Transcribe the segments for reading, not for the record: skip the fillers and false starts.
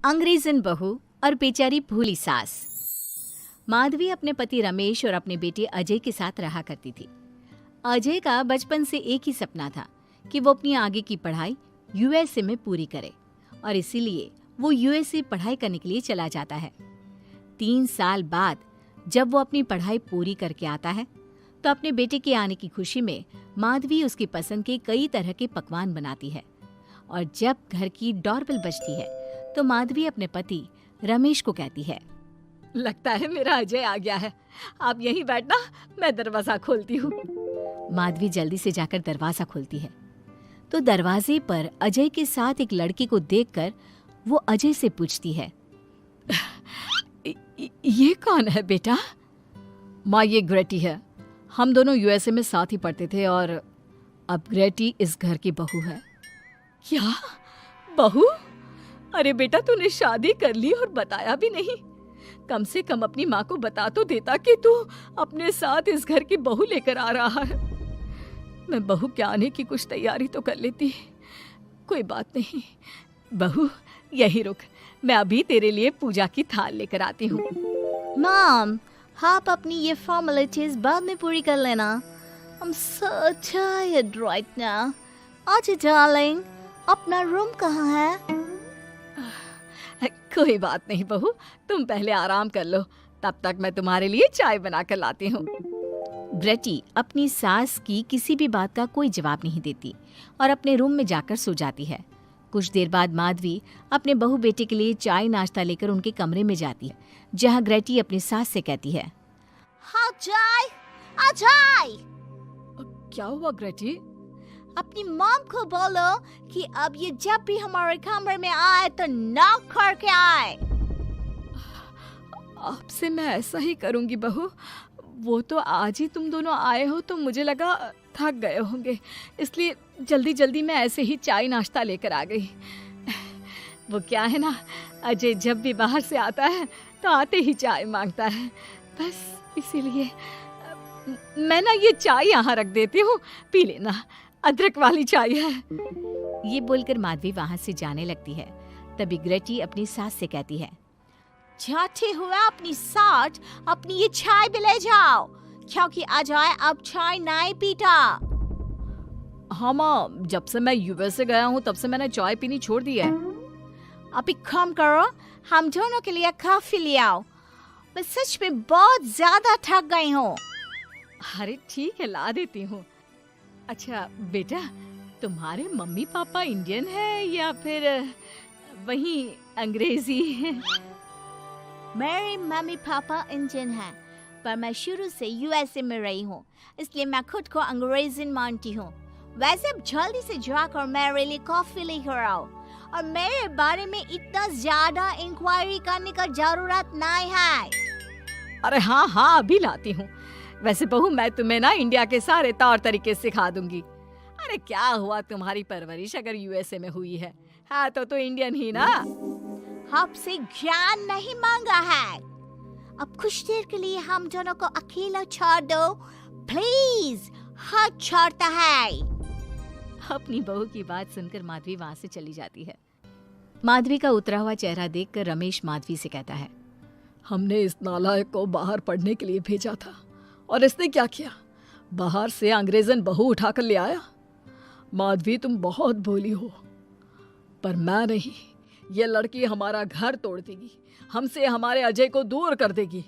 अंग्रेजन बहू और बेचारी भूली सास। माधवी अपने पति रमेश और अपने बेटे अजय के साथ रहा करती थी। अजय का बचपन से एक ही सपना था कि वो अपनी आगे की पढ़ाई यूएसए में पूरी करे और इसीलिए वो यूएसए पढ़ाई करने के लिए चला जाता है। 3 साल बाद जब वो अपनी पढ़ाई पूरी करके आता है तो अपने बेटे के आने की खुशी में माधवी उसकी पसंद के कई तरह के पकवान बनाती है और जब घर की डोरबेल बजती है तो माधवी अपने पति रमेश को कहती है, लगता है मेरा अजय आ गया है, आप यहीं बैठना, मैं दरवाजा खोलती हूँ। माधवी जल्दी से जाकर दरवाजा खोलती है तो दरवाजे पर अजय के साथ एक लड़की को देखकर वो अजय से पूछती है, ये कौन है बेटा? माँ, ये ग्रेटी है। हम दोनों यूएसए में साथ ही पढ़ते थे और अब ग्रेटी इस घर की बहू है। क्या बहू? अरे बेटा, तूने शादी कर ली और बताया भी नहीं। कम से कम अपनी माँ को बता तो देता कि तू अपने साथ इस घर की बहू लेकर आ रहा है। मैं बहू के आने की कुछ तैयारी तो कर लेती। कोई बात नहीं बहू, यहीं रुक, मैं अभी तेरे लिए पूजा की थाल लेकर आती हूँ। मॉम, आप अपनी ये फॉर्मेलिटीज बाद में पूरी कर लेना। I'm so tired right now. अच्छा डार्लिंग, अपना रूम कहाँ है? कोई बात नहीं बहू, तुम पहले आराम कर लो, तब तक मैं तुम्हारे लिए चाय बना कर लाती हूँ। ग्रेटी अपनी सास की किसी भी बात का कोई जवाब नहीं देती और अपने रूम में जाकर सो जाती है। कुछ देर बाद माधवी अपने बहू बेटे के लिए चाय नाश्ता लेकर उनके कमरे में जाती है, जहाँ ग्रेटी अपनी सास से कहती है, हाँ चाय, अजय। क्या हुआ ग्रेटी? अपनी मॉम को बोलो कि अब ये जब भी हमारे कमरे में आए तो नॉक करके आए। आपसे मैं ऐसा ही करूंगी बहू। वो तो आज ही तुम दोनों आए हो तो मुझे लगा थक गए होंगे, इसलिए जल्दी जल्दी मैं ऐसे ही चाय नाश्ता लेकर आ गई। वो क्या है ना, अजय जब भी बाहर से आता है तो आते ही चाय मांगता है, बस इसीलिए मैं ना ये चाय यहाँ रख देती हूँ, पी लेना, अदरक वाली चाय है। ये बोलकर माधवी वहाँ से जाने लगती है। तभी ग्रेटी अपनी सास से कहती है, जाते हुए अपनी साथ अपनी ये चाय भी ले जाओ, क्योंकि अजय अब चाय नहीं पीता। हाँ माँ, जब से मैं यूएसए गया हूँ तब से मैंने चाय पीनी छोड़ दी है। अब एक काम करो, हम दोनों के लिए कॉफी ले आओ, मैं सच में बहुत ज्यादा थक गई हूँ। अरे ठीक है, ला देती हूँ। अच्छा बेटा, तुम्हारे मम्मी पापा इंडियन है या फिर वही अंग्रेजी है? मेरे मम्मी पापा इंडियन हैं, पर मैं शुरू से यूएसए में रही हूँ, इसलिए मैं खुद को अंग्रेज़ी मानती हूँ। वैसे अब जल्दी से जाकर मेरे लिए कॉफी लेकर आओ और मेरे बारे में इतना ज्यादा इंक्वायरी करने का जरूरत नहीं है। अरे हाँ हाँ, अभी लाती हूँ। वैसे बहू, मैं तुम्हें ना इंडिया के सारे तौर तरीके सिखा दूंगी। अरे क्या हुआ, तुम्हारी परवरिश अगर यूएसए में हुई है हाँ तो इंडियन ही ना। आपसे ज्ञान नहीं मांगा है, अब कुछ देर के लिए हम दोनों को अकेला छोड़ दो प्लीज, हाथ छोड़ता है। अपनी बहू की बात सुनकर माधवी वहां से चली जाती है। माधवी का उतरा हुआ चेहरा देखकर रमेश माधवी से कहता है, हमने इस नालायक को बाहर पढ़ने के लिए भेजा था और इसने क्या किया, बाहर से अंग्रेजन बहू उठाकर ले आया। माधवी, तुम बहुत भोली हो, पर मैं नहीं, ये लड़की हमारा घर तोड़ देगी, हमसे हमारे अजय को दूर कर देगी।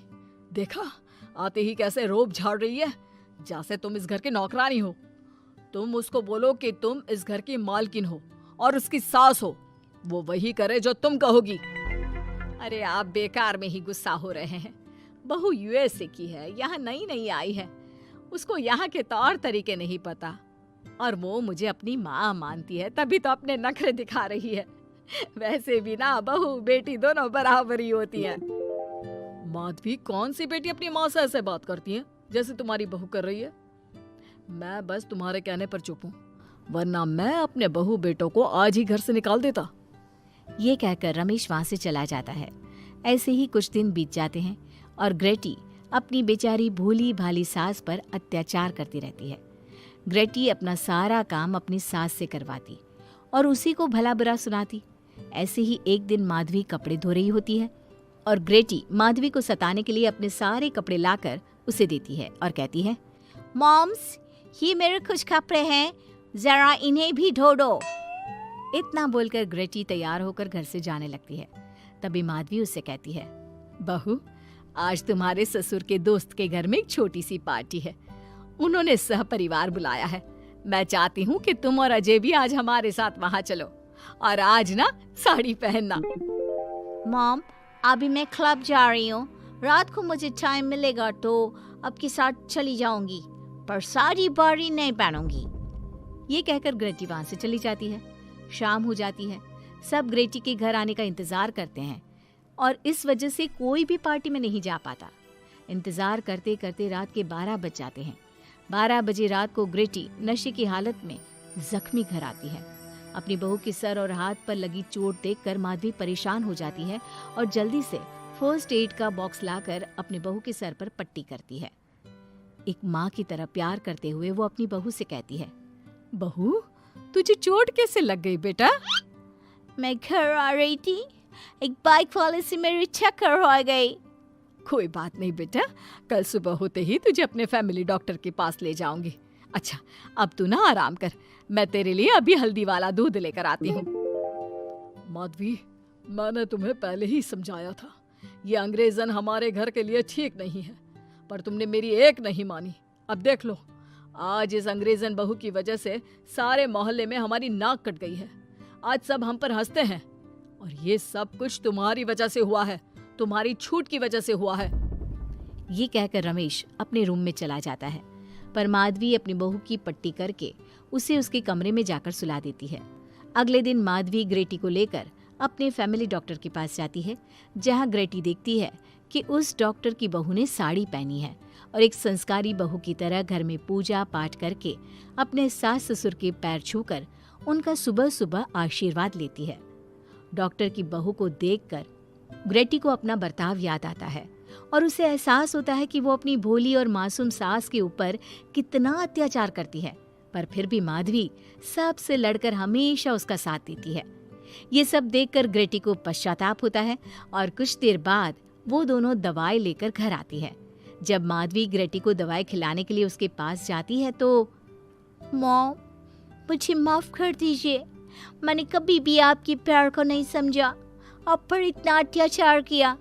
देखा, आते ही कैसे रोब झाड़ रही है, जैसे तुम इस घर की नौकरानी हो। तुम उसको बोलो कि तुम इस घर की मालकिन हो और उसकी सास हो, वो वही करे जो तुम कहोगी। अरे आप बेकार में ही गुस्सा हो रहे हैं। बहू यूएसए की है, यहाँ नई नई आई है, उसको यहाँ के तौर तरीके नहीं पता और वो मुझे अपनी माँ मानती है, तभी तो अपने नखरे दिखा रही है। वैसे भी ना बहू बेटी दोनों बराबरी होती है। माधवी, कौन सी बेटी अपनी माँ से ऐसे बात करती है जैसे तुम्हारी बहू कर रही है? मैं बस तुम्हारे कहने पर चुप हूँ, वरना मैं अपने बहू बेटों को आज ही घर से निकाल देता। ये कहकर रमेश वहां से चला जाता है। ऐसे ही कुछ दिन बीत जाते हैं और ग्रेटी अपनी बेचारी भोली भाली सास पर अत्याचार करती रहती है। ग्रेटी अपना सारा काम अपनी सास से करवाती और उसी को भला बुरा सुनाती। ऐसे ही एक दिन माधवी कपड़े धो रही होती है और ग्रेटी माधवी को सताने के लिए अपने सारे कपड़े लाकर उसे देती है और कहती है, मॉम्स, ये मेरे कुछ कपड़े हैं, जरा इन्हें भी धो दो। इतना बोलकर ग्रेटी तैयार होकर घर से जाने लगती है। तभी माधवी उससे कहती है, बहू, आज तुम्हारे ससुर के दोस्त के घर में एक छोटी सी पार्टी है। उन्होंने सहपरिवार बुलाया है। मैं चाहती हूँ कि तुम और अजय भी आज हमारे साथ वहाँ चलो और आज ना साड़ी पहनना। मॉम, अभी मैं क्लब जा रही हूँ, रात को मुझे टाइम मिलेगा तो आपके साथ चली जाऊंगी, पर साड़ी बारी नहीं पहनूंगी। ये कहकर ग्रेटी वहां से चली जाती है। शाम हो जाती है। सब ग्रेटी के घर आने का इंतजार करते हैं और इस वजह से कोई भी पार्टी में नहीं जा पाता। इंतजार करते करते रात के 12 बज जाते हैं। 12 बजे रात को ग्रेटी नशे की हालत में जख्मी घर आती है। अपनी बहू के सर और हाथ पर लगी चोट देखकर माधवी परेशान हो जाती है और जल्दी से फर्स्ट एड का बॉक्स लाकर अपनी बहू के सर पर पट्टी करती है। एक माँ की तरह प्यार करते हुए वो अपनी बहू से कहती है, बहू, तुझे चोट कैसे लग गई बेटा? मैं घर आ रही थी, एक बाइक वाले से मेरी टक्कर हो गई। कोई बात नहीं बेटा, कल सुबह होते ही तुझे अपने फैमिली डॉक्टर के पास ले जाऊंगी। अच्छा, अब तू ना आराम कर, मैं तेरे लिए अभी हल्दी वाला दूध लेकर आती हूँ। माधवी, मैंने तुम्हें पहले ही समझाया था, ये अंग्रेजन हमारे घर के लिए ठीक नहीं है, पर तुमने मेरी एक नहीं मानी। अब देख लो, आज इस अंग्रेजन बहू की वजह से सारे मोहल्ले में हमारी नाक कट गई है। आज सब हम पर हंसते हैं और ये सब कुछ तुम्हारी वजह से हुआ है, तुम्हारी छूट की वजह से हुआ है। ये कहकर रमेश अपने रूम में चला जाता है, पर माधवी अपनी बहू की पट्टी करके उसे उसके कमरे में जाकर सुला देती है। अगले दिन माधवी ग्रेटी को लेकर अपने फैमिली डॉक्टर के पास जाती है, जहां ग्रेटी देखती है कि उस डॉक्टर की बहू ने साड़ी पहनी है और एक संस्कारी बहू की तरह घर में पूजा पाठ करके अपने सास ससुर के पैर छूकर उनका सुबह सुबह आशीर्वाद लेती है। डॉक्टर की बहू को देखकर ग्रेटी को अपना बर्ताव याद आता है और उसे एहसास होता है कि वो अपनी भोली और मासूम सास के ऊपर कितना अत्याचार करती है, पर फिर भी माधवी सबसे लड़कर हमेशा उसका साथ देती है। ये सब देखकर ग्रेटी को पश्चाताप होता है और कुछ देर बाद वो दोनों दवाई लेकर घर आती है। जब माधवी ग्रेटी को दवाई खिलाने के लिए उसके पास जाती है तो, मॉम, मुझे माफ कर दीजिए, मैंने कभी भी आपके प्यार को नहीं समझा, आप पर इतना अत्याचार किया,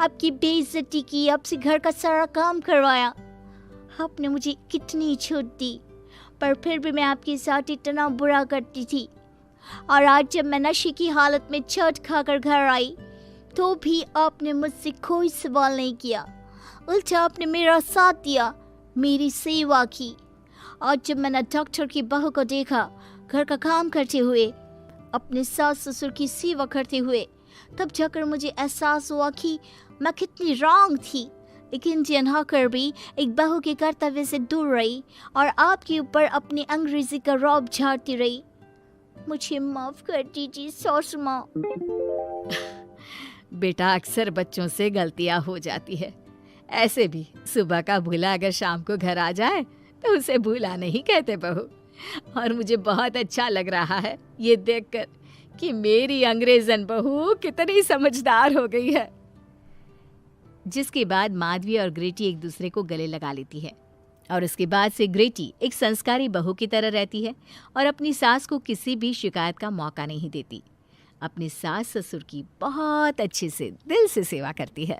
आपकी बेइज्जती की, आपसे घर का सारा काम करवाया। आपने मुझे कितनी छूट दी, पर फिर भी मैं आपके साथ इतना बुरा करती थी। और आज जब मैं नशे की हालत में चोट खाकर घर आई तो भी आपने मुझसे कोई सवाल नहीं किया, उल्टा आपने मेरा साथ दिया, मेरी सेवा की। आज जब मैंने डॉक्टर की बहू को देखा घर का काम करते हुए, अपने सास ससुर की सेवा करते हुए, तब जाकर मुझे एहसास हुआ कि मैं कितनी रॉन्ग थी। लेकिन इंडियन होकर भी एक बहू के कर्तव्य से दूर रही और आपके ऊपर अपनी अंग्रेजी का रौब झाड़ती रही। मुझे माफ कर दीजिए सासू माँ। बेटा, अक्सर बच्चों से गलतियां हो जाती है। ऐसे भी सुबह का भूला अगर शाम को घर आ जाए तो उसे भूला नहीं कहते बहू। और मुझे बहुत अच्छा लग रहा है ये देखकर कि मेरी अंग्रेजन बहू कितनी समझदार हो गई है। जिसके बाद माधवी और ग्रेटी एक दूसरे को गले लगा लेती है और उसके बाद से ग्रेटी एक संस्कारी बहू की तरह रहती है और अपनी सास को किसी भी शिकायत का मौका नहीं देती। अपनी सास ससुर की बहुत अच्छे से दिल से सेवा करती है।